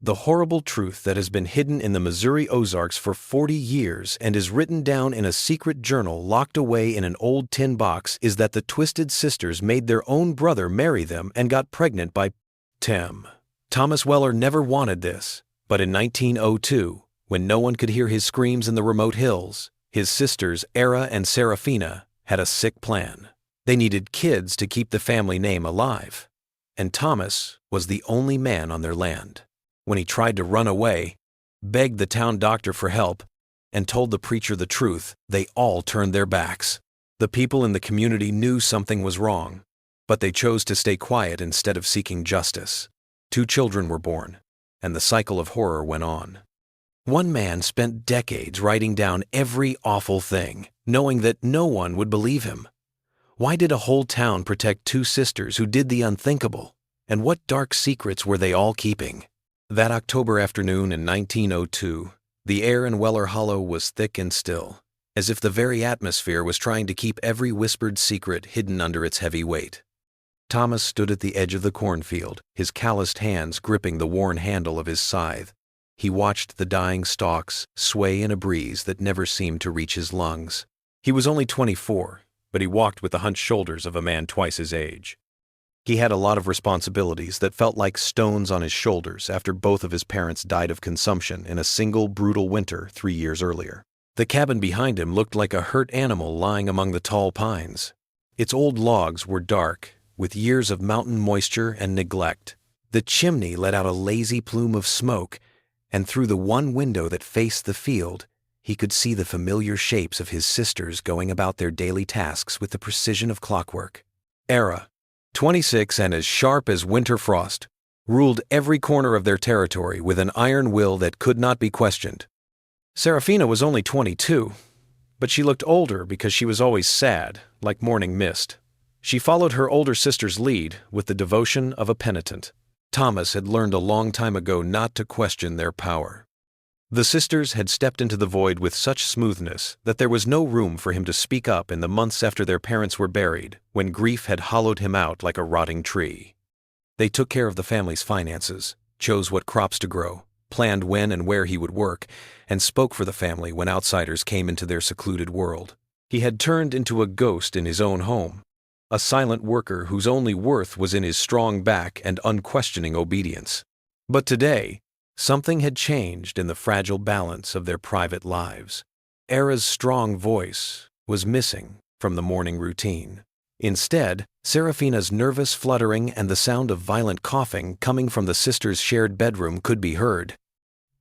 The horrible truth that has been hidden in the Missouri Ozarks for 40 years and is written down in a secret journal locked away in an old tin box is that the Twisted Sisters made their own brother marry them and got pregnant by Tim. Thomas Weller never wanted this, but in 1902, when no one could hear his screams in the remote hills, his sisters, Era and Seraphina, had a sick plan. They needed kids to keep the family name alive, and Thomas was the only man on their land. When he tried to run away, begged the town doctor for help, and told the preacher the truth, they all turned their backs. The people in the community knew something was wrong, but they chose to stay quiet instead of seeking justice. 2 children were born, and the cycle of horror went on. One man spent decades writing down every awful thing, knowing that no one would believe him. Why did a whole town protect 2 sisters who did the unthinkable? And what dark secrets were they all keeping? That October afternoon in 1902, the air in Weller Hollow was thick and still, as if the very atmosphere was trying to keep every whispered secret hidden under its heavy weight. Thomas stood at the edge of the cornfield, his calloused hands gripping the worn handle of his scythe. He watched the dying stalks sway in a breeze that never seemed to reach his lungs. He was only 24, but he walked with the hunched shoulders of a man twice his age. He had a lot of responsibilities that felt like stones on his shoulders after both of his parents died of consumption in a single brutal winter 3 years earlier. The cabin behind him looked like a hurt animal lying among the tall pines. Its old logs were dark, with years of mountain moisture and neglect. The chimney let out a lazy plume of smoke, and through the one window that faced the field, he could see the familiar shapes of his sisters going about their daily tasks with the precision of clockwork. Era, 26 and as sharp as winter frost, ruled every corner of their territory with an iron will that could not be questioned. Seraphina was only 22, but she looked older because she was always sad, like morning mist. She followed her older sister's lead with the devotion of a penitent. Thomas had learned a long time ago not to question their power. The sisters had stepped into the void with such smoothness that there was no room for him to speak up in the months after their parents were buried, when grief had hollowed him out like a rotting tree. They took care of the family's finances, chose what crops to grow, planned when and where he would work, and spoke for the family when outsiders came into their secluded world. He had turned into a ghost in his own home, a silent worker whose only worth was in his strong back and unquestioning obedience. But today, something had changed in the fragile balance of their private lives. Era's strong voice was missing from the morning routine. Instead, Seraphina's nervous fluttering and the sound of violent coughing coming from the sisters' shared bedroom could be heard.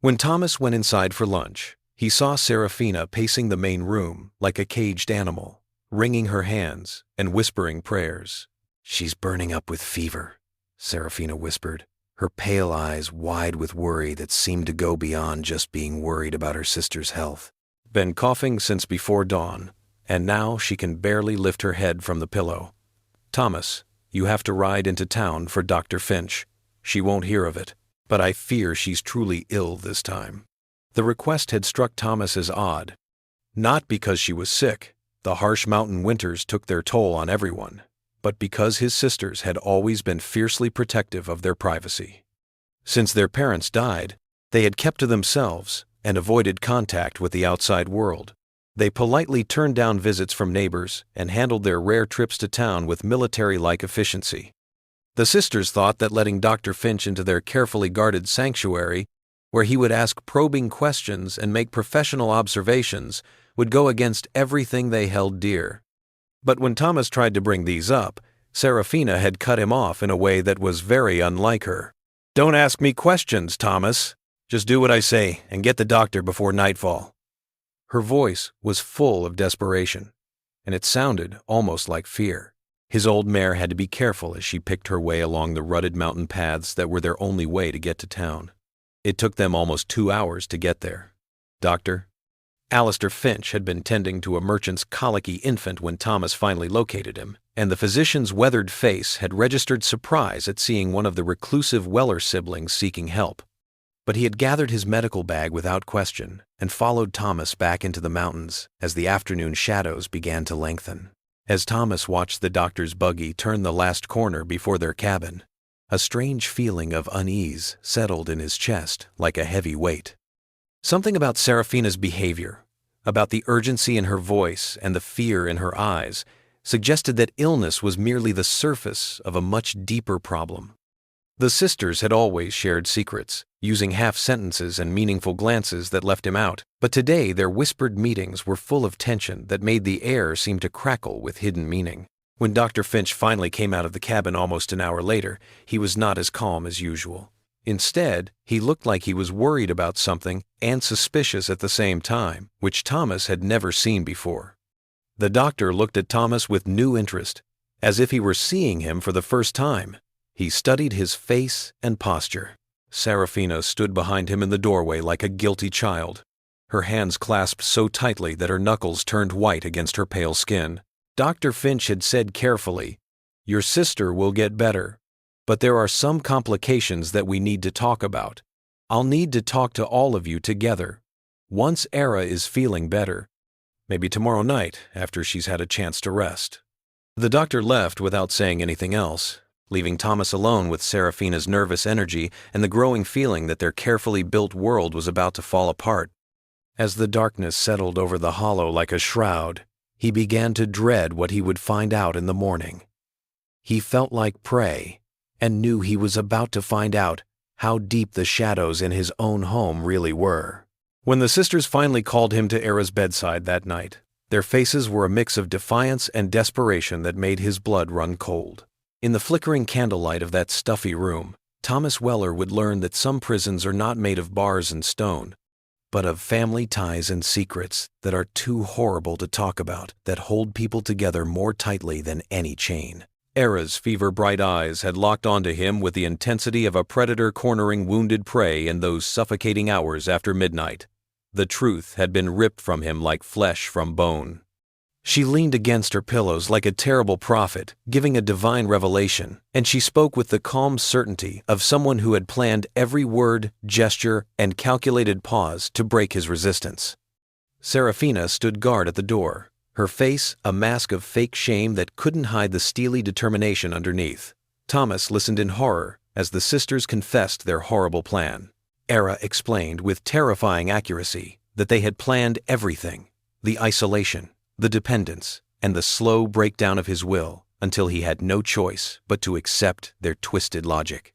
When Thomas went inside for lunch, he saw Seraphina pacing the main room like a caged animal, wringing her hands and whispering prayers. "She's burning up with fever," Seraphina whispered, her pale eyes wide with worry that seemed to go beyond just being worried about her sister's health. "Been coughing since before dawn, and now she can barely lift her head from the pillow. Thomas, you have to ride into town for Dr. Finch. She won't hear of it, but I fear she's truly ill this time." The request had struck Thomas as odd. Not because she was sick, the harsh mountain winters took their toll on everyone, but because his sisters had always been fiercely protective of their privacy. Since their parents died, they had kept to themselves and avoided contact with the outside world. They politely turned down visits from neighbors and handled their rare trips to town with military-like efficiency. The sisters thought that letting Dr. Finch into their carefully guarded sanctuary, where he would ask probing questions and make professional observations, would go against everything they held dear. But when Thomas tried to bring these up, Seraphina had cut him off in a way that was very unlike her. "Don't ask me questions, Thomas. Just do what I say and get the doctor before nightfall." Her voice was full of desperation, and it sounded almost like fear. His old mare had to be careful as she picked her way along the rutted mountain paths that were their only way to get to town. It took them almost 2 hours to get there. "Doctor?" Alistair Finch had been tending to a merchant's colicky infant when Thomas finally located him, and the physician's weathered face had registered surprise at seeing one of the reclusive Weller siblings seeking help. But he had gathered his medical bag without question and followed Thomas back into the mountains as the afternoon shadows began to lengthen. As Thomas watched the doctor's buggy turn the last corner before their cabin, A strange feeling of unease settled in his chest like a heavy weight. Something about Serafina's behavior, about the urgency in her voice and the fear in her eyes, suggested that illness was merely the surface of a much deeper problem. The sisters had always shared secrets, using half-sentences and meaningful glances that left him out, but today their whispered meetings were full of tension that made the air seem to crackle with hidden meaning. When Dr. Finch finally came out of the cabin almost an hour later, he was not as calm as usual. Instead, he looked like he was worried about something and suspicious at the same time, which Thomas had never seen before. The doctor looked at Thomas with new interest, as if he were seeing him for the first time. He studied his face and posture. Serafina stood behind him in the doorway like a guilty child, her hands clasped so tightly that her knuckles turned white against her pale skin. Dr. Finch had said carefully, "Your sister will get better, but there are some complications that we need to talk about. I'll need to talk to all of you together. Once Era is feeling better, maybe tomorrow night after she's had a chance to rest." The doctor left without saying anything else, leaving Thomas alone with Serafina's nervous energy and the growing feeling that their carefully built world was about to fall apart. As the darkness settled over the hollow like a shroud, he began to dread what he would find out in the morning. He felt like prey, and knew he was about to find out how deep the shadows in his own home really were. When the sisters finally called him to Era's bedside that night, their faces were a mix of defiance and desperation that made his blood run cold. In the flickering candlelight of that stuffy room, Thomas Weller would learn that some prisons are not made of bars and stone, but of family ties and secrets that are too horrible to talk about, that hold people together more tightly than any chain. Era's fever-bright eyes had locked onto him with the intensity of a predator cornering wounded prey in those suffocating hours after midnight. The truth had been ripped from him like flesh from bone. She leaned against her pillows like a terrible prophet, giving a divine revelation, and she spoke with the calm certainty of someone who had planned every word, gesture, and calculated pause to break his resistance. Serafina stood guard at the door, her face a mask of fake shame that couldn't hide the steely determination underneath. Thomas listened in horror as the sisters confessed their horrible plan. Era explained with terrifying accuracy that they had planned everything: the isolation, the dependence, and the slow breakdown of his will until he had no choice but to accept their twisted logic.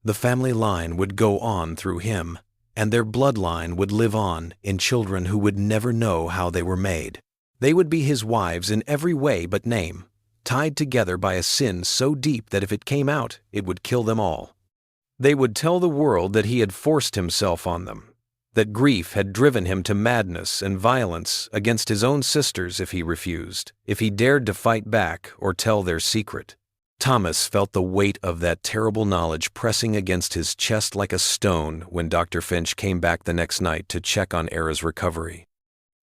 The family line would go on through him, and their bloodline would live on in children who would never know how they were made. They would be his wives in every way but name, tied together by a sin so deep that if it came out, it would kill them all. They would tell the world that he had forced himself on them, that grief had driven him to madness and violence against his own sisters if he refused, if he dared to fight back or tell their secret. Thomas felt the weight of that terrible knowledge pressing against his chest like a stone when Dr. Finch came back the next night to check on Era's recovery.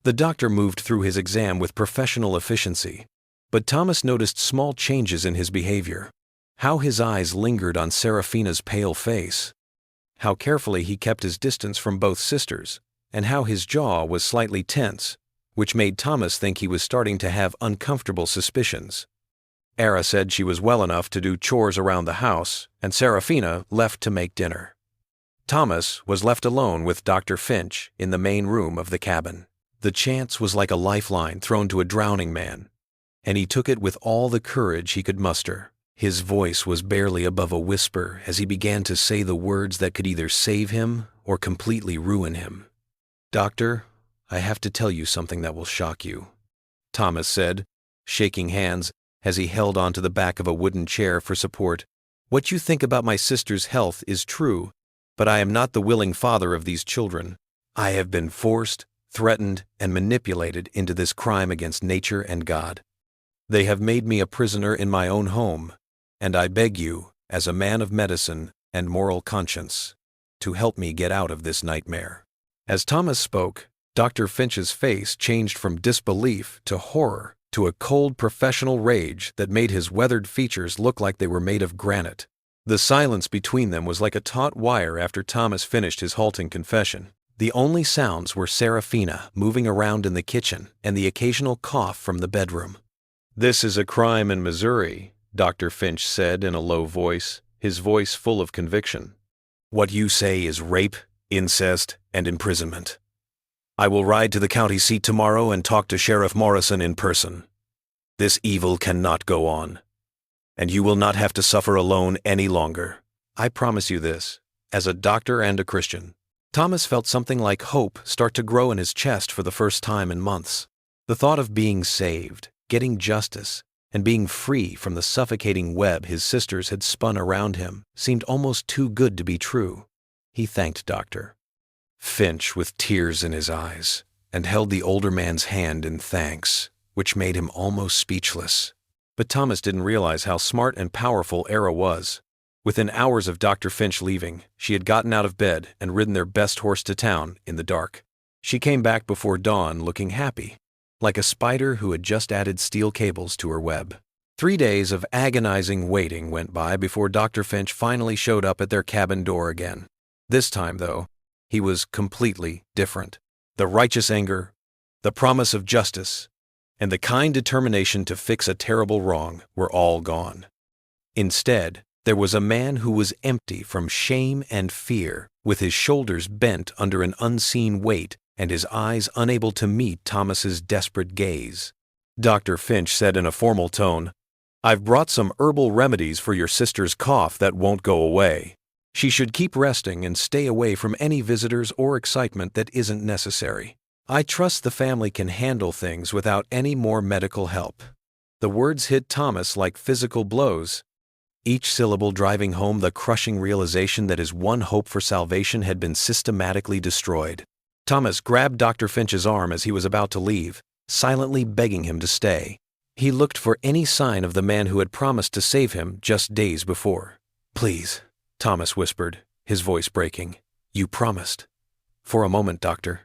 The doctor moved through his exam with professional efficiency, but Thomas noticed small changes in his behavior. How his eyes lingered on Serafina's pale face, how carefully he kept his distance from both sisters, and how his jaw was slightly tense, which made Thomas think he was starting to have uncomfortable suspicions. Era said she was well enough to do chores around the house, and Serafina left to make dinner. Thomas was left alone with Dr. Finch in the main room of the cabin. The chance was like a lifeline thrown to a drowning man, and he took it with all the courage he could muster. His voice was barely above a whisper as he began to say the words that could either save him or completely ruin him. "Doctor, I have to tell you something that will shock you," Thomas said, shaking hands as he held onto the back of a wooden chair for support. "What you think about my sister's health is true, but I am not the willing father of these children. I have been forced, threatened, and manipulated into this crime against nature and God. They have made me a prisoner in my own home, and I beg you, as a man of medicine and moral conscience, to help me get out of this nightmare." As Thomas spoke, Dr. Finch's face changed from disbelief to horror to a cold professional rage that made his weathered features look like they were made of granite. The silence between them was like a taut wire after Thomas finished his halting confession. The only sounds were Serafina moving around in the kitchen and the occasional cough from the bedroom. "This is a crime in Missouri," Dr. Finch said in a low voice, his voice full of conviction. "What you say is rape, incest, and imprisonment. I will ride to the county seat tomorrow and talk to Sheriff Morrison in person. This evil cannot go on, and you will not have to suffer alone any longer. I promise you this, as a doctor and a Christian." Thomas felt something like hope start to grow in his chest for the first time in months. The thought of being saved, getting justice, and being free from the suffocating web his sisters had spun around him seemed almost too good to be true. He thanked Dr. Finch with tears in his eyes and held the older man's hand in thanks, which made him almost speechless. But Thomas didn't realize how smart and powerful Era was. Within hours of Dr. Finch leaving, she had gotten out of bed and ridden their best horse to town in the dark. She came back before dawn looking happy, like a spider who had just added steel cables to her web. 3 days of agonizing waiting went by before Dr. Finch finally showed up at their cabin door again. This time, though, he was completely different. The righteous anger, the promise of justice, and the kind determination to fix a terrible wrong were all gone. Instead, there was a man who was empty from shame and fear, with his shoulders bent under an unseen weight and his eyes unable to meet Thomas's desperate gaze. Dr. Finch said in a formal tone, "I've brought some herbal remedies for your sister's cough that won't go away. She should keep resting and stay away from any visitors or excitement that isn't necessary. I trust the family can handle things without any more medical help." The words hit Thomas like physical blows, each syllable driving home the crushing realization that his one hope for salvation had been systematically destroyed. Thomas grabbed Dr. Finch's arm as he was about to leave, silently begging him to stay. He looked for any sign of the man who had promised to save him just days before. "Please," Thomas whispered, his voice breaking. "You promised." "For a moment, Doctor."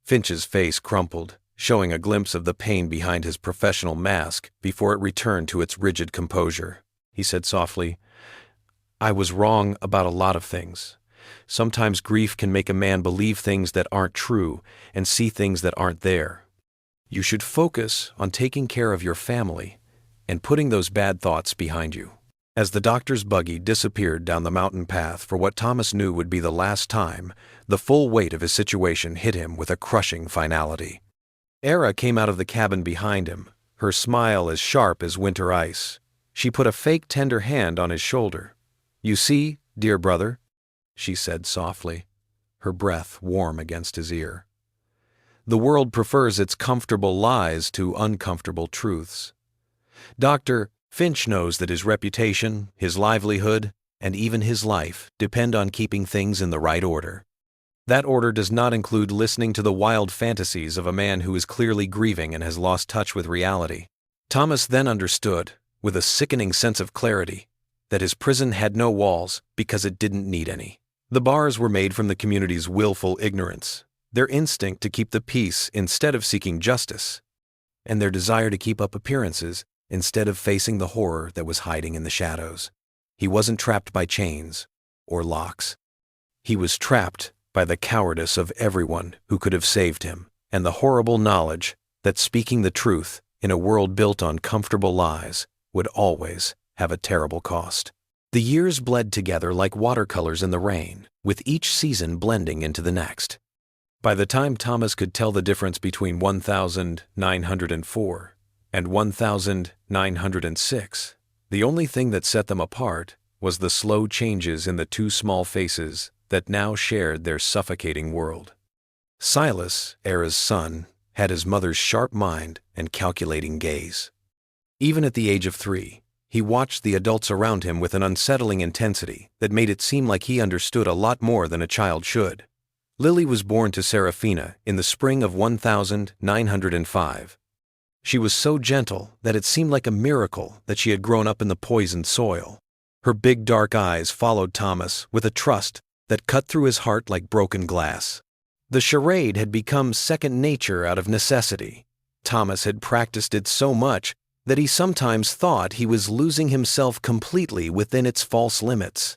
Finch's face crumpled, showing a glimpse of the pain behind his professional mask before it returned to its rigid composure. He said softly, "I was wrong about a lot of things. Sometimes grief can make a man believe things that aren't true and see things that aren't there. You should focus on taking care of your family and putting those bad thoughts behind you." As the doctor's buggy disappeared down the mountain path for what Thomas knew would be the last time, the full weight of his situation hit him with a crushing finality. Era came out of the cabin behind him, her smile as sharp as winter ice. She put a fake tender hand on his shoulder. "You see, dear brother," she said softly, her breath warm against his ear. "The world prefers its comfortable lies to uncomfortable truths. Dr. Finch knows that his reputation, his livelihood, and even his life depend on keeping things in the right order. That order does not include listening to the wild fantasies of a man who is clearly grieving and has lost touch with reality." Thomas then understood, with a sickening sense of clarity, that his prison had no walls because it didn't need any. The bars were made from the community's willful ignorance, their instinct to keep the peace instead of seeking justice, and their desire to keep up appearances instead of facing the horror that was hiding in the shadows. He wasn't trapped by chains or locks. He was trapped by the cowardice of everyone who could have saved him, and the horrible knowledge that speaking the truth in a world built on comfortable lies would always have a terrible cost. The years bled together like watercolors in the rain, with each season blending into the next. By the time Thomas could tell the difference between 1904 and 1906, the only thing that set them apart was the slow changes in the two small faces that now shared their suffocating world. Silas, Era's son, had his mother's sharp mind and calculating gaze. Even at the age of 3, he watched the adults around him with an unsettling intensity that made it seem like he understood a lot more than a child should. Lily was born to Serafina in the spring of 1905. She was so gentle that it seemed like a miracle that she had grown up in the poisoned soil. Her big dark eyes followed Thomas with a trust that cut through his heart like broken glass. The charade had become second nature out of necessity. Thomas had practiced it so much that he sometimes thought he was losing himself completely within its false limits.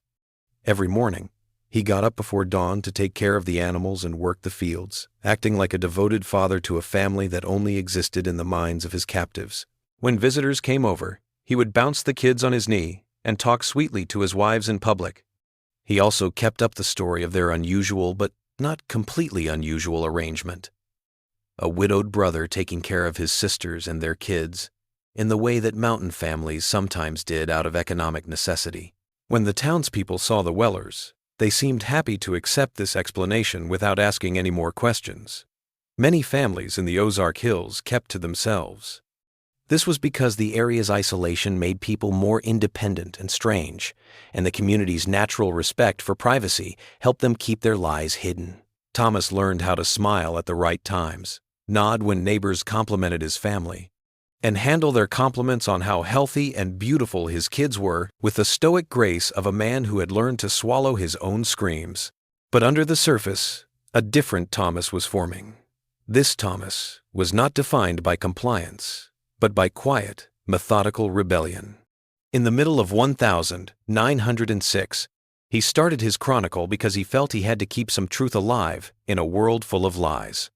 Every morning, he got up before dawn to take care of the animals and work the fields, acting like a devoted father to a family that only existed in the minds of his captives. When visitors came over, he would bounce the kids on his knee and talk sweetly to his wives in public. He also kept up the story of their unusual but not completely unusual arrangement. A widowed brother taking care of his sisters and their kids, in the way that mountain families sometimes did out of economic necessity. When the townspeople saw the Wellers, they seemed happy to accept this explanation without asking any more questions. Many families in the Ozark Hills kept to themselves. This was because the area's isolation made people more independent and strange, and the community's natural respect for privacy helped them keep their lies hidden. Thomas learned how to smile at the right times, nod when neighbors complimented his family, and handle their compliments on how healthy and beautiful his kids were with the stoic grace of a man who had learned to swallow his own screams. But under the surface, a different Thomas was forming. This Thomas was not defined by compliance, but by quiet, methodical rebellion. In the middle of 1906, he started his chronicle because he felt he had to keep some truth alive in a world full of lies.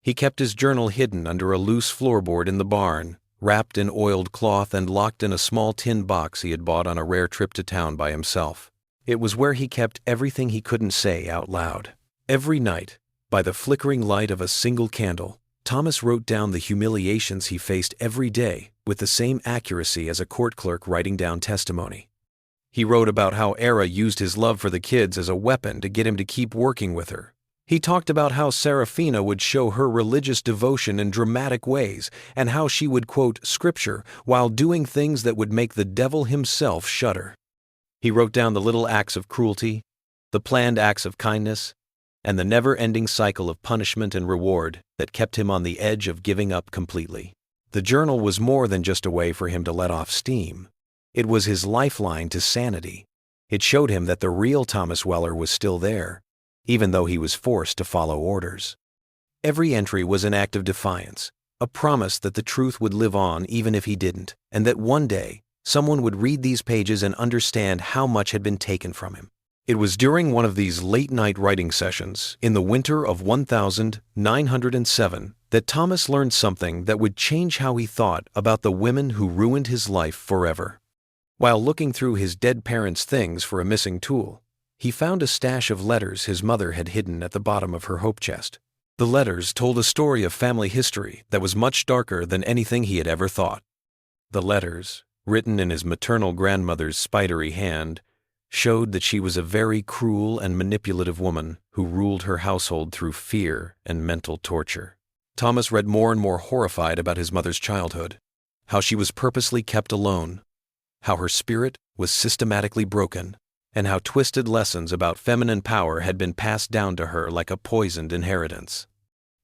He kept his journal hidden under a loose floorboard in the barn, wrapped in oiled cloth and locked in a small tin box he had bought on a rare trip to town by himself. It was where he kept everything he couldn't say out loud. Every night, by the flickering light of a single candle, Thomas wrote down the humiliations he faced every day with the same accuracy as a court clerk writing down testimony. He wrote about how Era used his love for the kids as a weapon to get him to keep working with her. He talked about how Serafina would show her religious devotion in dramatic ways and how she would quote scripture while doing things that would make the devil himself shudder. He wrote down the little acts of cruelty, the planned acts of kindness, and the never-ending cycle of punishment and reward that kept him on the edge of giving up completely. The journal was more than just a way for him to let off steam. It was his lifeline to sanity. It showed him that the real Thomas Weller was still there, even though he was forced to follow orders. Every entry was an act of defiance, a promise that the truth would live on even if he didn't, and that one day someone would read these pages and understand how much had been taken from him. It was during one of these late-night writing sessions in the winter of 1907 that Thomas learned something that would change how he thought about the women who ruined his life forever. While looking through his dead parents' things for a missing tool, he found a stash of letters his mother had hidden at the bottom of her hope chest. The letters told a story of family history that was much darker than anything he had ever thought. The letters, written in his maternal grandmother's spidery hand, showed that she was a very cruel and manipulative woman who ruled her household through fear and mental torture. Thomas read more and more horrified about his mother's childhood, how she was purposely kept alone, how her spirit was systematically broken, and how twisted lessons about feminine power had been passed down to her like a poisoned inheritance.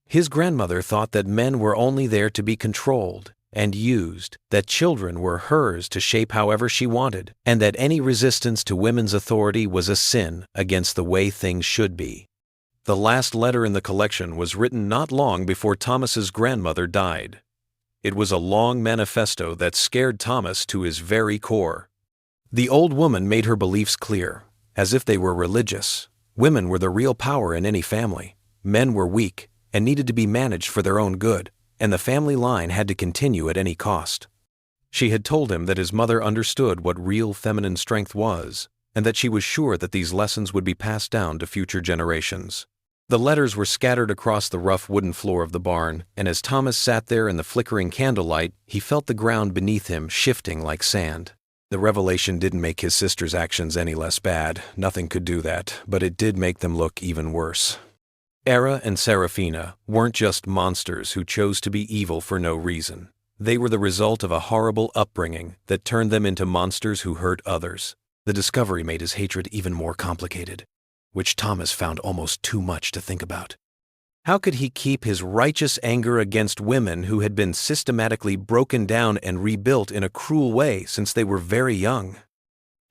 His grandmother thought that men were only there to be controlled and used, that children were hers to shape however she wanted, and that any resistance to women's authority was a sin against the way things should be. The last letter in the collection was written not long before Thomas's grandmother died. It was a long manifesto that scared Thomas to his very core. The old woman made her beliefs clear, as if they were religious. Women were the real power in any family. Men were weak and needed to be managed for their own good, and the family line had to continue at any cost. She had told him that his mother understood what real feminine strength was, and that she was sure that these lessons would be passed down to future generations. The letters were scattered across the rough wooden floor of the barn, and as Thomas sat there in the flickering candlelight, he felt the ground beneath him shifting like sand. The revelation didn't make his sister's actions any less bad. Nothing could do that, but it did make them look even worse. Era and Serafina weren't just monsters who chose to be evil for no reason. They were the result of a horrible upbringing that turned them into monsters who hurt others. The discovery made his hatred even more complicated, which Thomas found almost too much to think about. How could he keep his righteous anger against women who had been systematically broken down and rebuilt in a cruel way since they were very young?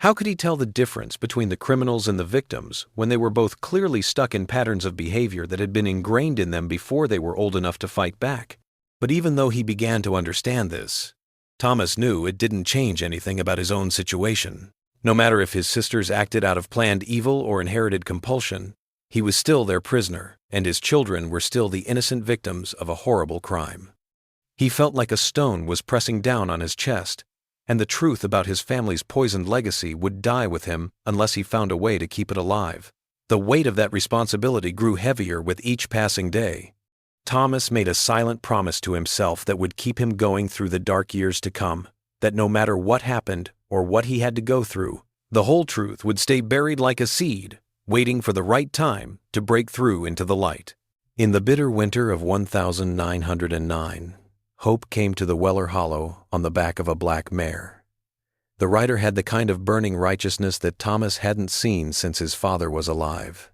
How could he tell the difference between the criminals and the victims when they were both clearly stuck in patterns of behavior that had been ingrained in them before they were old enough to fight back? But even though he began to understand this, Thomas knew it didn't change anything about his own situation. No matter if his sisters acted out of planned evil or inherited compulsion, he was still their prisoner, and his children were still the innocent victims of a horrible crime. He felt like a stone was pressing down on his chest, and the truth about his family's poisoned legacy would die with him unless he found a way to keep it alive. The weight of that responsibility grew heavier with each passing day. Thomas made a silent promise to himself that would keep him going through the dark years to come, that no matter what happened or what he had to go through, the whole truth would stay buried like a seed, waiting for the right time to break through into the light. In the bitter winter of 1909, hope came to the Weller Hollow on the back of a black mare. The rider had the kind of burning righteousness that Thomas hadn't seen since his father was alive.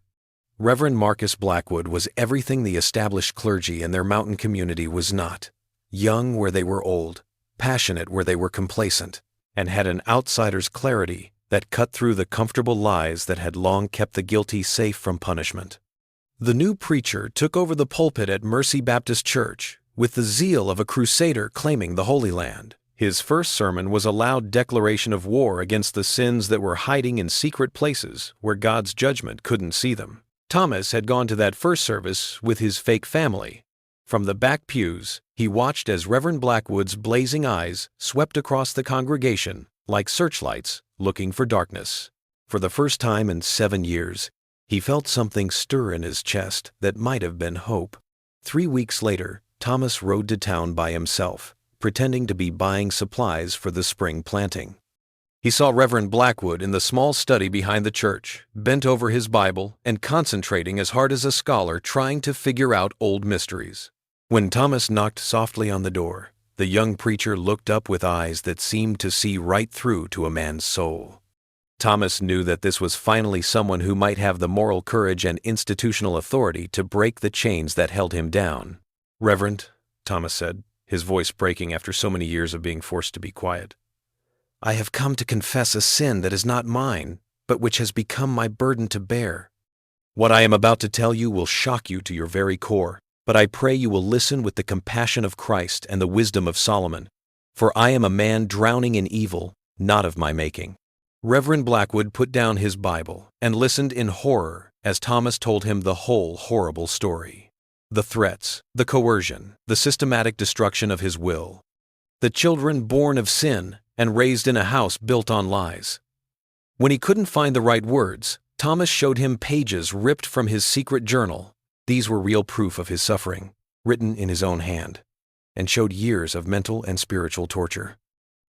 Reverend Marcus Blackwood was everything the established clergy in their mountain community was not. Young where they were old, passionate where they were complacent, and had an outsider's clarity that cut through the comfortable lies that had long kept the guilty safe from punishment. The new preacher took over the pulpit at Mercy Baptist Church with the zeal of a crusader claiming the Holy Land. His first sermon was a loud declaration of war against the sins that were hiding in secret places where God's judgment couldn't see them. Thomas had gone to that first service with his fake family. From the back pews, he watched as Reverend Blackwood's blazing eyes swept across the congregation like searchlights looking for darkness. For the first time in 7 years, he felt something stir in his chest that might have been hope. 3 weeks later, Thomas rode to town by himself, pretending to be buying supplies for the spring planting. He saw Reverend Blackwood in the small study behind the church, bent over his Bible and concentrating as hard as a scholar trying to figure out old mysteries. When Thomas knocked softly on the door, the young preacher looked up with eyes that seemed to see right through to a man's soul. Thomas knew that this was finally someone who might have the moral courage and institutional authority to break the chains that held him down. "Reverend," Thomas said, his voice breaking after so many years of being forced to be quiet, "I have come to confess a sin that is not mine, but which has become my burden to bear. What I am about to tell you will shock you to your very core, but I pray you will listen with the compassion of Christ and the wisdom of Solomon, for I am a man drowning in evil, not of my making." Reverend Blackwood put down his Bible and listened in horror as Thomas told him the whole horrible story. The threats, the coercion, the systematic destruction of his will. The children born of sin and raised in a house built on lies. When he couldn't find the right words, Thomas showed him pages ripped from his secret journal. These were real proof of his suffering, written in his own hand, and showed years of mental and spiritual torture.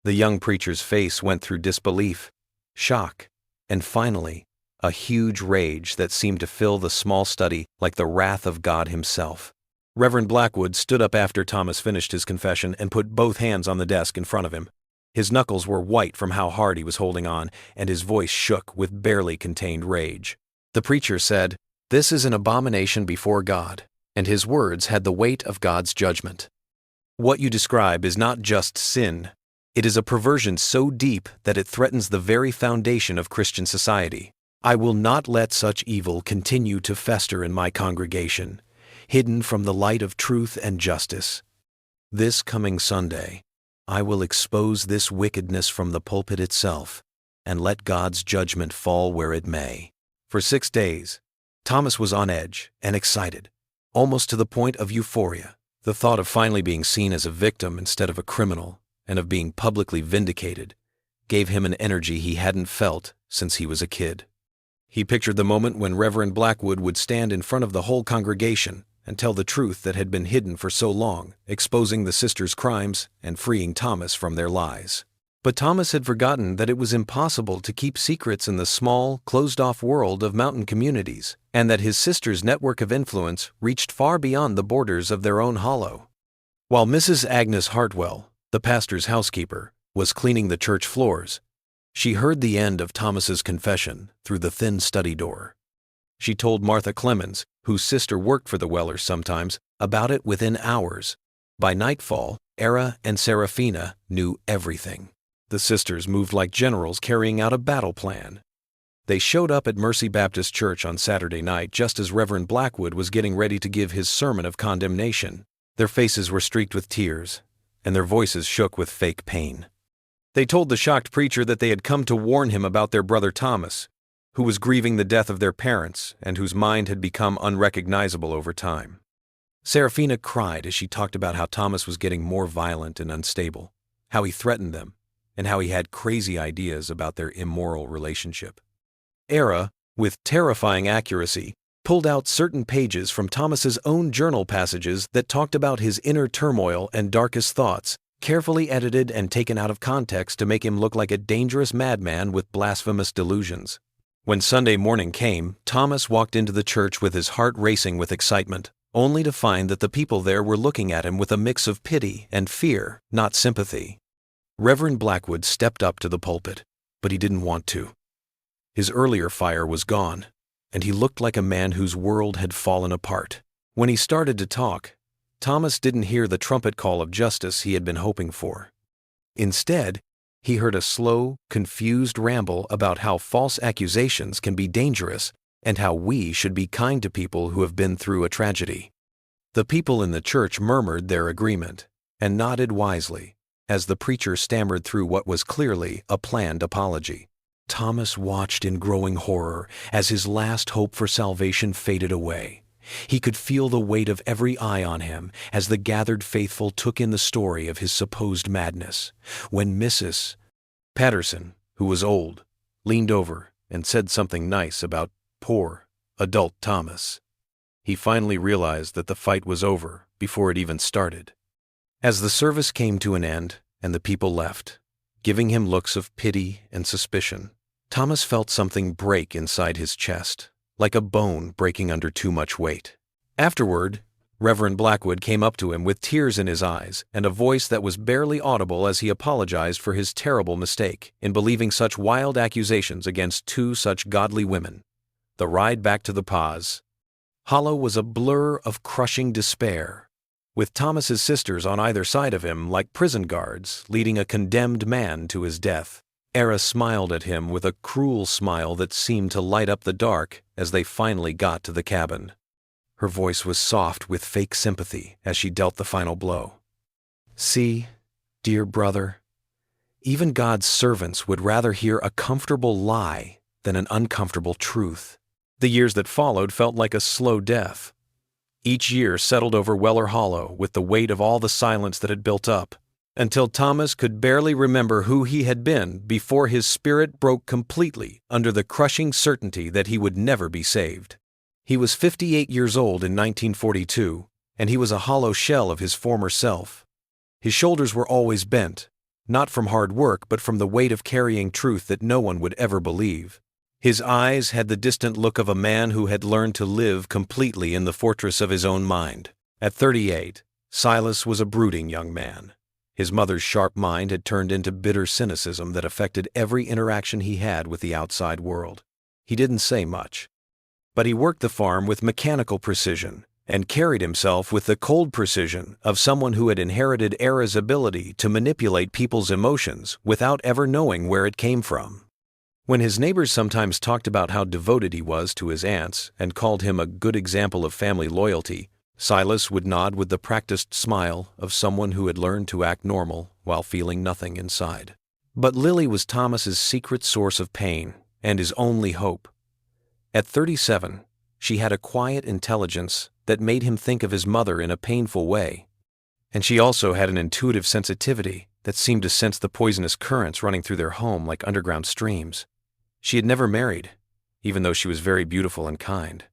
The young preacher's face went through disbelief, shock, and finally, a huge rage that seemed to fill the small study like the wrath of God himself. Reverend Blackwood stood up after Thomas finished his confession and put both hands on the desk in front of him. His knuckles were white from how hard he was holding on, and his voice shook with barely contained rage. The preacher said, "This is an abomination before God," and his words had the weight of God's judgment. "What you describe is not just sin. It is a perversion so deep that it threatens the very foundation of Christian society. I will not let such evil continue to fester in my congregation, hidden from the light of truth and justice. This coming Sunday, I will expose this wickedness from the pulpit itself and let God's judgment fall where it may." For 6 days, Thomas was on edge and excited, almost to the point of euphoria. The thought of finally being seen as a victim instead of a criminal and of being publicly vindicated gave him an energy he hadn't felt since he was a kid. He pictured the moment when Reverend Blackwood would stand in front of the whole congregation and tell the truth that had been hidden for so long, exposing the sisters' crimes and freeing Thomas from their lies. But Thomas had forgotten that it was impossible to keep secrets in the small, closed-off world of mountain communities, and that his sisters' network of influence reached far beyond the borders of their own hollow. While Mrs. Agnes Hartwell, the pastor's housekeeper, was cleaning the church floors, she heard the end of Thomas's confession through the thin study door. She told Martha Clemens, whose sister worked for the Wellers sometimes, about it within hours. By nightfall, Era and Seraphina knew everything. The sisters moved like generals carrying out a battle plan. They showed up at Mercy Baptist Church on Saturday night just as Reverend Blackwood was getting ready to give his sermon of condemnation. Their faces were streaked with tears, and their voices shook with fake pain. They told the shocked preacher that they had come to warn him about their brother Thomas, who was grieving the death of their parents and whose mind had become unrecognizable over time. Seraphina cried as she talked about how Thomas was getting more violent and unstable, how he threatened them, and how he had crazy ideas about their immoral relationship. Era, with terrifying accuracy, pulled out certain pages from Thomas's own journal passages that talked about his inner turmoil and darkest thoughts, carefully edited and taken out of context to make him look like a dangerous madman with blasphemous delusions. When Sunday morning came, Thomas walked into the church with his heart racing with excitement, only to find that the people there were looking at him with a mix of pity and fear, not sympathy. Reverend Blackwood stepped up to the pulpit, but he didn't want to. His earlier fire was gone, and he looked like a man whose world had fallen apart. When he started to talk, Thomas didn't hear the trumpet call of justice he had been hoping for. Instead, he heard a slow, confused ramble about how false accusations can be dangerous and how we should be kind to people who have been through a tragedy. The people in the church murmured their agreement and nodded wisely as the preacher stammered through what was clearly a planned apology. Thomas watched in growing horror as his last hope for salvation faded away. He could feel the weight of every eye on him as the gathered faithful took in the story of his supposed madness. When Mrs. Patterson, who was old, leaned over and said something nice about poor, adult Thomas, he finally realized that the fight was over before it even started. As the service came to an end and the people left, giving him looks of pity and suspicion, Thomas felt something break inside his chest, like a bone breaking under too much weight. Afterward, Reverend Blackwood came up to him with tears in his eyes and a voice that was barely audible as he apologized for his terrible mistake in believing such wild accusations against two such godly women. The ride back to the Paz Hollow was a blur of crushing despair, with Thomas's sisters on either side of him like prison guards leading a condemned man to his death. Era smiled at him with a cruel smile that seemed to light up the dark as they finally got to the cabin. Her voice was soft with fake sympathy as she dealt the final blow. "See, dear brother, even God's servants would rather hear a comfortable lie than an uncomfortable truth." The years that followed felt like a slow death. Each year settled over Weller Hollow with the weight of all the silence that had built up, until Thomas could barely remember who he had been before his spirit broke completely under the crushing certainty that he would never be saved. He was 58 years old in 1942, and he was a hollow shell of his former self. His shoulders were always bent, not from hard work but from the weight of carrying truth that no one would ever believe. His eyes had the distant look of a man who had learned to live completely in the fortress of his own mind. At 38, Silas was a brooding young man. His mother's sharp mind had turned into bitter cynicism that affected every interaction he had with the outside world. He didn't say much, but he worked the farm with mechanical precision and carried himself with the cold precision of someone who had inherited Era's ability to manipulate people's emotions without ever knowing where it came from. When his neighbors sometimes talked about how devoted he was to his aunts and called him a good example of family loyalty, Silas would nod with the practiced smile of someone who had learned to act normal while feeling nothing inside. But Lily was Thomas's secret source of pain and his only hope. At 37, she had a quiet intelligence that made him think of his mother in a painful way, and she also had an intuitive sensitivity that seemed to sense the poisonous currents running through their home like underground streams. She had never married, even though she was very beautiful and kind.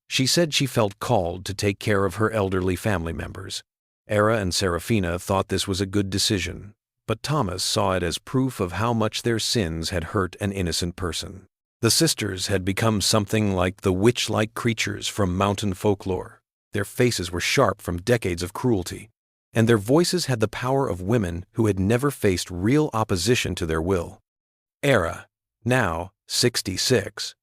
She said she felt called to take care of her elderly family members. Era and Serafina thought this was a good decision, but Thomas saw it as proof of how much their sins had hurt an innocent person. The sisters had become something like the witch-like creatures from mountain folklore. Their faces were sharp from decades of cruelty, and their voices had the power of women who had never faced real opposition to their will. Era, now 66,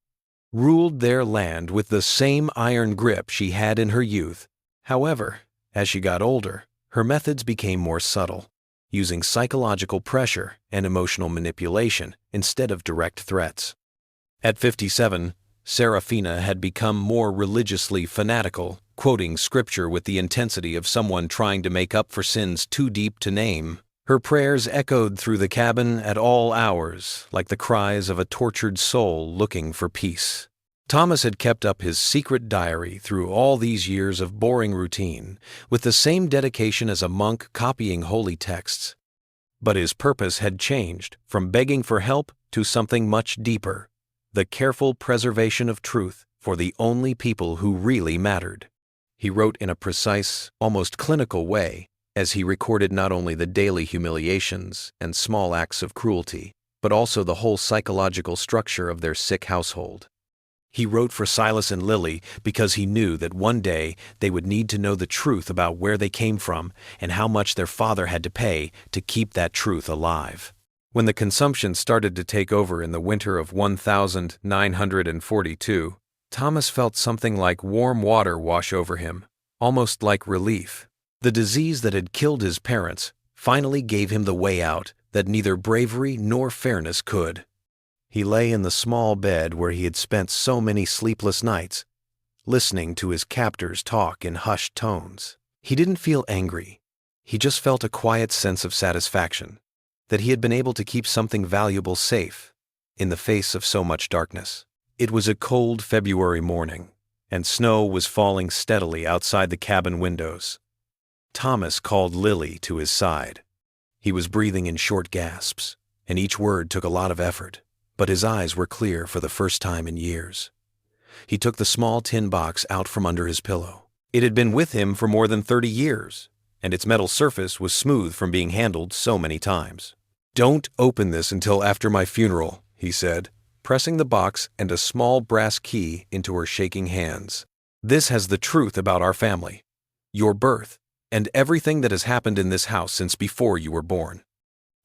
ruled their land with the same iron grip she had in her youth. However, as she got older, her methods became more subtle, using psychological pressure and emotional manipulation instead of direct threats. At 57, Serafina had become more religiously fanatical, quoting scripture with the intensity of someone trying to make up for sins too deep to name. Her prayers echoed through the cabin at all hours, like the cries of a tortured soul looking for peace. Thomas had kept up his secret diary through all these years of boring routine, with the same dedication as a monk copying holy texts. But his purpose had changed from begging for help to something much deeper: the careful preservation of truth for the only people who really mattered. He wrote in a precise, almost clinical way, as he recorded not only the daily humiliations and small acts of cruelty, but also the whole psychological structure of their sick household. He wrote for Silas and Lily because he knew that one day they would need to know the truth about where they came from and how much their father had to pay to keep that truth alive. When the consumption started to take over in the winter of 1942, Thomas felt something like warm water wash over him, almost like relief. The disease that had killed his parents finally gave him the way out that neither bravery nor fairness could. He lay in the small bed where he had spent so many sleepless nights, listening to his captors talk in hushed tones. He didn't feel angry. He just felt a quiet sense of satisfaction that he had been able to keep something valuable safe in the face of so much darkness. It was a cold February morning, and snow was falling steadily outside the cabin windows. Thomas called Lily to his side. He was breathing in short gasps, and each word took a lot of effort, but his eyes were clear for the first time in years. He took the small tin box out from under his pillow. It had been with him for more than 30 years, and its metal surface was smooth from being handled so many times. "Don't open this until after my funeral," he said, pressing the box and a small brass key into her shaking hands. "This has the truth about our family, your birth, and everything that has happened in this house since before you were born.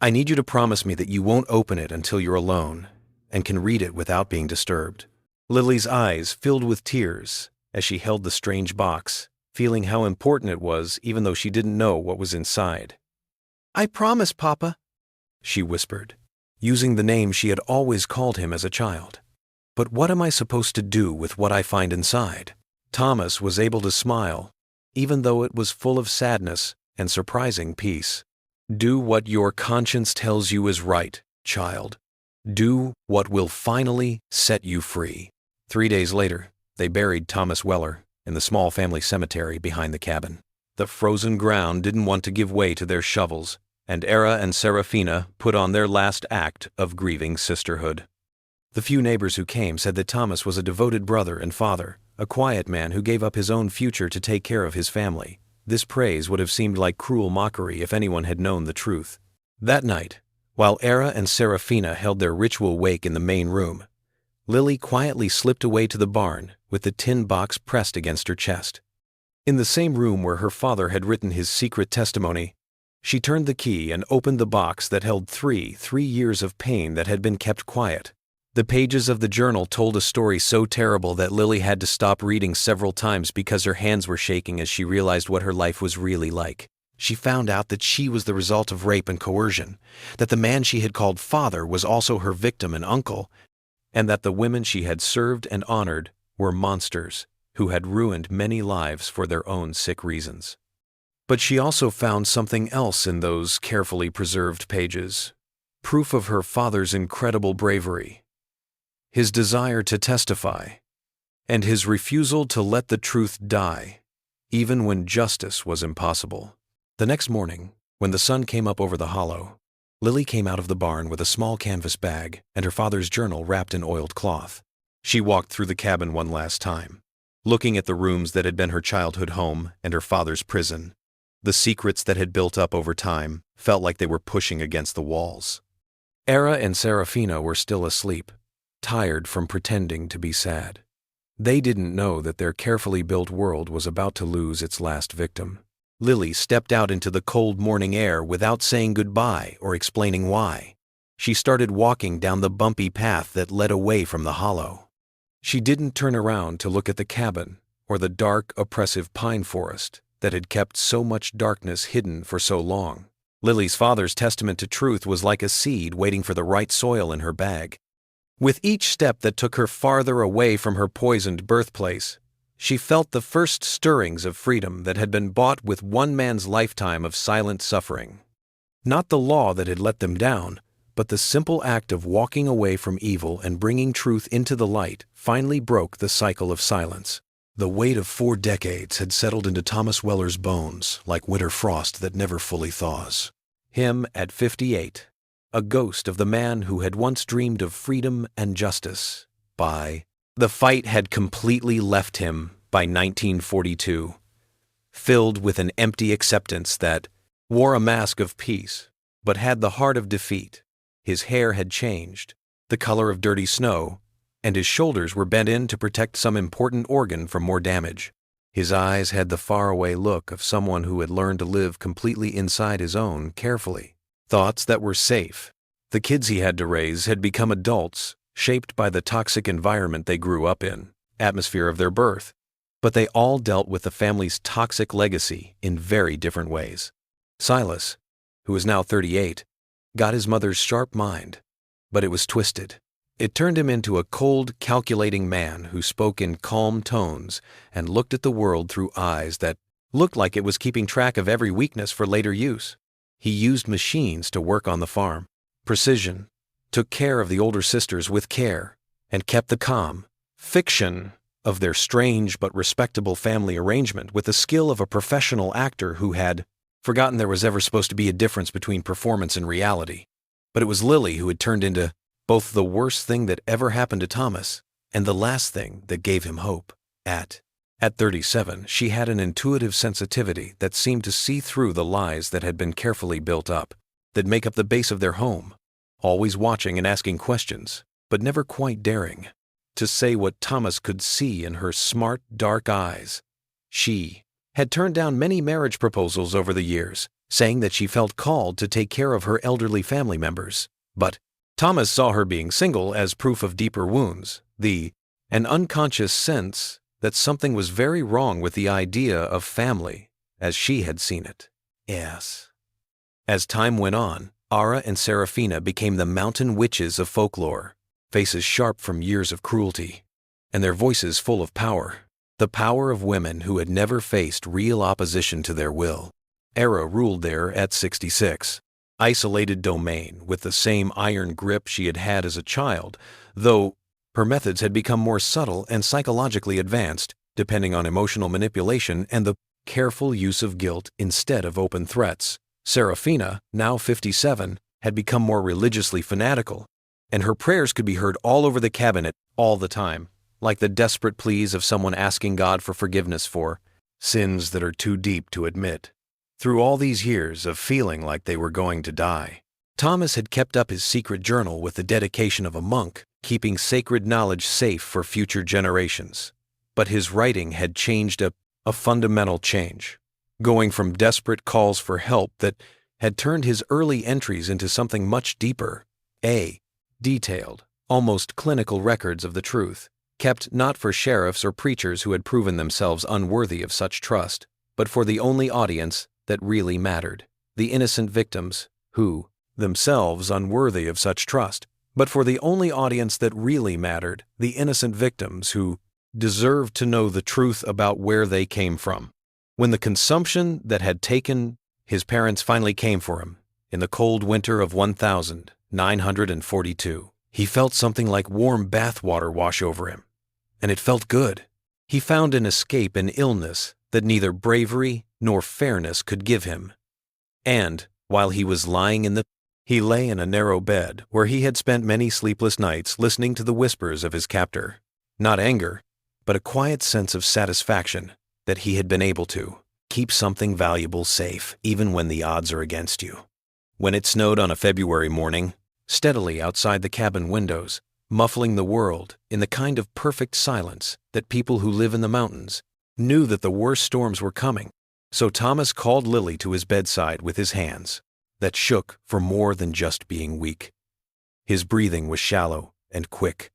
I need you to promise me that you won't open it until you're alone and can read it without being disturbed." Lily's eyes filled with tears as she held the strange box, feeling how important it was even though she didn't know what was inside. "I promise, Papa," she whispered, using the name she had always called him as a child. "But what am I supposed to do with what I find inside?" Thomas was able to smile, even though it was full of sadness and surprising peace. "Do what your conscience tells you is right, child. Do what will finally set you free." 3 days later, they buried Thomas Weller in the small family cemetery behind the cabin. The frozen ground didn't want to give way to their shovels, and Era and Serafina put on their last act of grieving sisterhood. The few neighbors who came said that Thomas was a devoted brother and father, a quiet man who gave up his own future to take care of his family. This praise would have seemed like cruel mockery if anyone had known the truth. That night, while Era and Serafina held their ritual wake in the main room, Lily quietly slipped away to the barn with the tin box pressed against her chest. In the same room where her father had written his secret testimony, she turned the key and opened the box that held three years of pain that had been kept quiet. The pages of the journal told a story so terrible that Lily had to stop reading several times because her hands were shaking as she realized what her life was really like. She found out that she was the result of rape and coercion, that the man she had called father was also her victim and uncle, and that the women she had served and honored were monsters who had ruined many lives for their own sick reasons. But she also found something else in those carefully preserved pages: proof of her father's incredible bravery, his desire to testify, and his refusal to let the truth die, even when justice was impossible. The next morning, when the sun came up over the hollow, Lily came out of the barn with a small canvas bag and her father's journal wrapped in oiled cloth. She walked through the cabin one last time, looking at the rooms that had been her childhood home and her father's prison. The secrets that had built up over time felt like they were pushing against the walls. Era and Serafina were still asleep, tired from pretending to be sad. They didn't know that their carefully built world was about to lose its last victim. Lily stepped out into the cold morning air without saying goodbye or explaining why. She started walking down the bumpy path that led away from the hollow. She didn't turn around to look at the cabin or the dark, oppressive pine forest that had kept so much darkness hidden for so long. Lily's father's testament to truth was like a seed waiting for the right soil in her bag. With each step that took her farther away from her poisoned birthplace, she felt the first stirrings of freedom that had been bought with one man's lifetime of silent suffering. Not the law that had let them down, but the simple act of walking away from evil and bringing truth into the light finally broke the cycle of silence. The weight of 4 decades had settled into Thomas Weller's bones like winter frost that never fully thaws. Him at 58. A ghost of the man who had once dreamed of freedom and justice. The fight had completely left him by 1942, filled with an empty acceptance that wore a mask of peace, but had the heart of defeat. His hair had changed, the color of dirty snow, and his shoulders were bent in to protect some important organ from more damage. His eyes had the faraway look of someone who had learned to live completely inside his own, carefully. Thoughts that were safe. The kids he had to raise had become adults, shaped by the toxic environment they grew up in, atmosphere of their birth. But they all dealt with the family's toxic legacy in very different ways. Silas, who was now 38, got his mother's sharp mind, but it was twisted. It turned him into a cold, calculating man who spoke in calm tones and looked at the world through eyes that looked like it was keeping track of every weakness for later use. He used machines to work on the farm. Precision, took care of the older sisters with care, and kept the calm fiction of their strange but respectable family arrangement with the skill of a professional actor who had forgotten there was ever supposed to be a difference between performance and reality. But it was Lily who had turned into both the worst thing that ever happened to Thomas and the last thing that gave him hope. At 37, she had an intuitive sensitivity that seemed to see through the lies that had been carefully built up, that make up the base of their home, always watching and asking questions, but never quite daring to say what Thomas could see in her smart, dark eyes. She had turned down many marriage proposals over the years, saying that she felt called to take care of her elderly family members. But Thomas saw her being single as proof of deeper wounds, an unconscious sense that something was very wrong with the idea of family as she had seen it. Yes. As time went on, Ara and Serafina became the mountain witches of folklore, faces sharp from years of cruelty, and their voices full of power, the power of women who had never faced real opposition to their will. Ara ruled there at 66. Isolated domain with the same iron grip she had had as a child, though her methods had become more subtle and psychologically advanced, depending on emotional manipulation and the careful use of guilt instead of open threats. Serafina, now 57, had become more religiously fanatical, and her prayers could be heard all over the cabinet all the time, like the desperate pleas of someone asking God for forgiveness for sins that are too deep to admit. Through all these years of feeling like they were going to die, Thomas had kept up his secret journal with the dedication of a monk, keeping sacred knowledge safe for future generations. But his writing had changed a fundamental change, going from desperate calls for help that had turned his early entries into something much deeper. Detailed, almost clinical records of the truth, kept not for sheriffs or preachers who had proven themselves unworthy of such trust, but for the only audience that really mattered, the innocent victims who, themselves unworthy of such trust, but for the only audience that really mattered, the innocent victims who deserved to know the truth about where they came from. When the consumption that had taken his parents finally came for him, in the cold winter of 1942, he felt something like warm bath water wash over him, and it felt good. He found an escape in illness that neither bravery nor fairness could give him. And, while he was lying he lay in a narrow bed where he had spent many sleepless nights listening to the whispers of his captor. Not anger, but a quiet sense of satisfaction that he had been able to keep something valuable safe even when the odds are against you. When it snowed on a February morning, steadily outside the cabin windows, muffling the world in the kind of perfect silence that people who live in the mountains knew that the worst storms were coming, so Thomas called Lily to his bedside with his hands that shook for more than just being weak. His breathing was shallow and quick,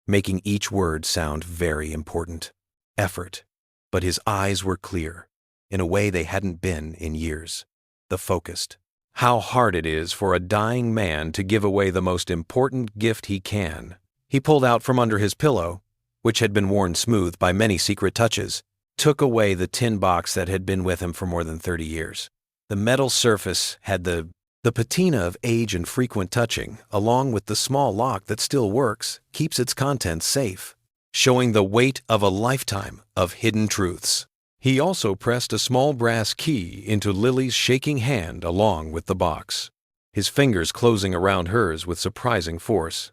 making each word sound very important. Effort. But his eyes were clear, in a way they hadn't been in years. The focused. How hard it is for a dying man to give away the most important gift he can. He pulled out from under his pillow, which had been worn smooth by many secret touches, took away the tin box that had been with him for more than 30 years. The metal surface had the patina of age and frequent touching, along with the small lock that still works, keeps its contents safe, showing the weight of a lifetime of hidden truths. He also pressed a small brass key into Lily's shaking hand along with the box, his fingers closing around hers with surprising force.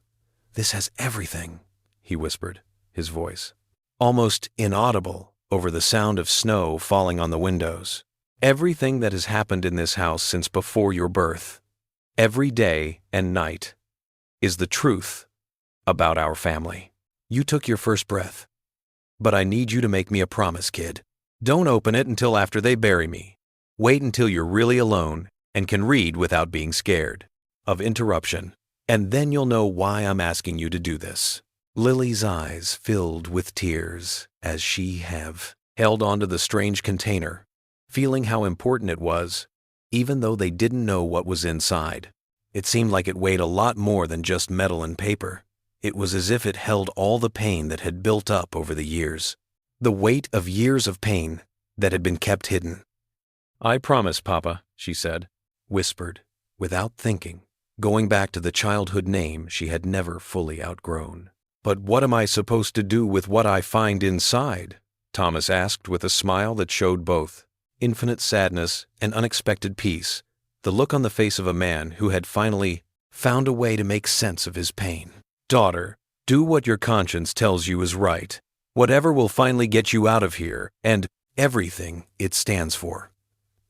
"This has everything," he whispered, his voice almost inaudible over the sound of snow falling on the windows. "Everything that has happened in this house since before your birth, every day and night, is the truth about our family. You took your first breath, but I need you to make me a promise, kid. Don't open it until after they bury me. Wait until you're really alone and can read without being scared of interruption, and then you'll know why I'm asking you to do this." Lily's eyes filled with tears as she held onto the strange container, feeling how important it was, even though they didn't know what was inside. It seemed like it weighed a lot more than just metal and paper. It was as if it held all the pain that had built up over the years. The weight of years of pain that had been kept hidden. "I promise, Papa," she said, whispered, without thinking, going back to the childhood name she had never fully outgrown. "But what am I supposed to do with what I find inside?" Thomas asked with a smile that showed both infinite sadness and unexpected peace, the look on the face of a man who had finally found a way to make sense of his pain. "Daughter, do what your conscience tells you is right. Whatever will finally get you out of here, and everything it stands for."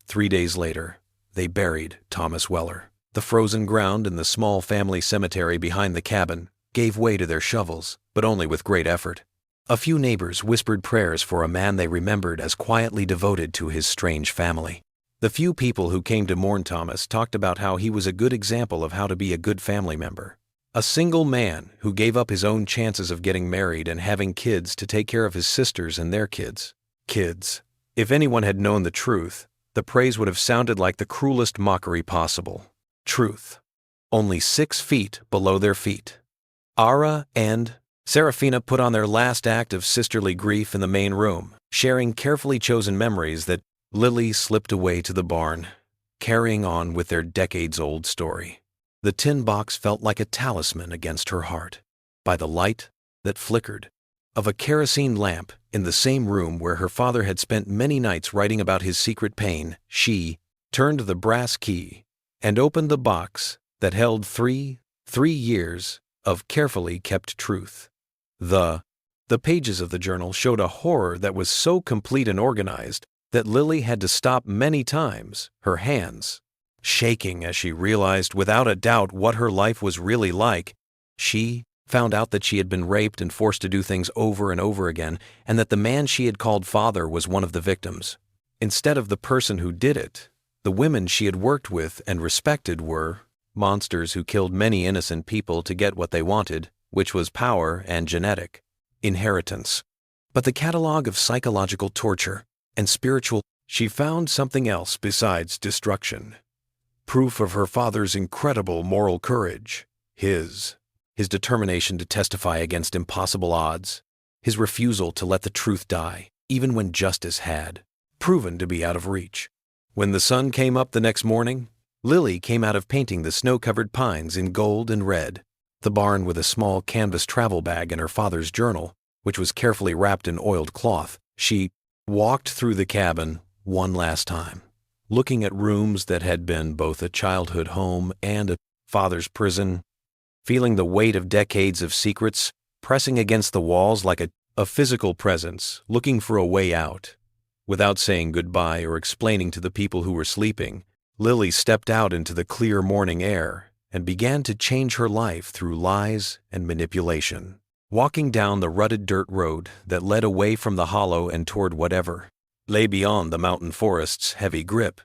3 days later, they buried Thomas Weller. The frozen ground in the small family cemetery behind the cabin gave way to their shovels, but only with great effort. A few neighbors whispered prayers for a man they remembered as quietly devoted to his strange family. The few people who came to mourn Thomas talked about how he was a good example of how to be a good family member. A single man who gave up his own chances of getting married and having kids to take care of his sisters and their kids. Kids. If anyone had known the truth, the praise would have sounded like the cruelest mockery possible. Truth. Only 6 feet below their feet. Ara and Serafina put on their last act of sisterly grief in the main room, sharing carefully chosen memories that Lily slipped away to the barn, carrying on with their decades-old story. The tin box felt like a talisman against her heart, by the light that flickered of a kerosene lamp in the same room where her father had spent many nights writing about his secret pain. She turned the brass key and opened the box that held three years of carefully kept truth. The pages of the journal showed a horror that was so complete and organized that Lily had to stop many times, her hands shaking as she realized without a doubt what her life was really like. She found out that she had been raped and forced to do things over and over again, and that the man she had called father was one of the victims. Instead of the person who did it, the women she had worked with and respected were monsters who killed many innocent people to get what they wanted, which was power and genetic inheritance. But the catalog of psychological torture and spiritual, she found something else besides destruction. Proof of her father's incredible moral courage, his determination to testify against impossible odds, his refusal to let the truth die, even when justice had proven to be out of reach. When the sun came up the next morning, Lily came out of painting the snow-covered pines in gold and red, the barn with a small canvas travel bag and her father's journal, which was carefully wrapped in oiled cloth. She walked through the cabin one last time, looking at rooms that had been both a childhood home and a father's prison, feeling the weight of decades of secrets pressing against the walls like a physical presence, looking for a way out. Without saying goodbye or explaining to the people who were sleeping, Lily stepped out into the clear morning air and began to change her life through lies and manipulation. Walking down the rutted dirt road that led away from the hollow and toward whatever lay beyond the mountain forest's heavy grip,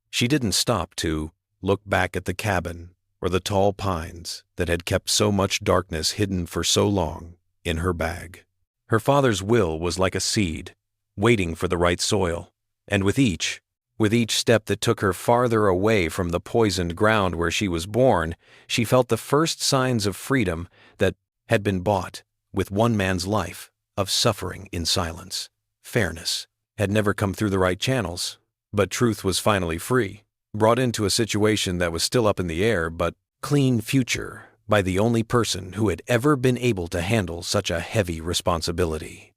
she didn't stop to look back at the cabin or the tall pines that had kept so much darkness hidden for so long in her bag. Her father's will was like a seed, waiting for the right soil, and with each step that took her farther away from the poisoned ground where she was born, she felt the first signs of freedom that had been bought with one man's life of suffering in silence. Fairness had never come through the right channels, but truth was finally free, brought into a situation that was still up in the air, but clean future by the only person who had ever been able to handle such a heavy responsibility.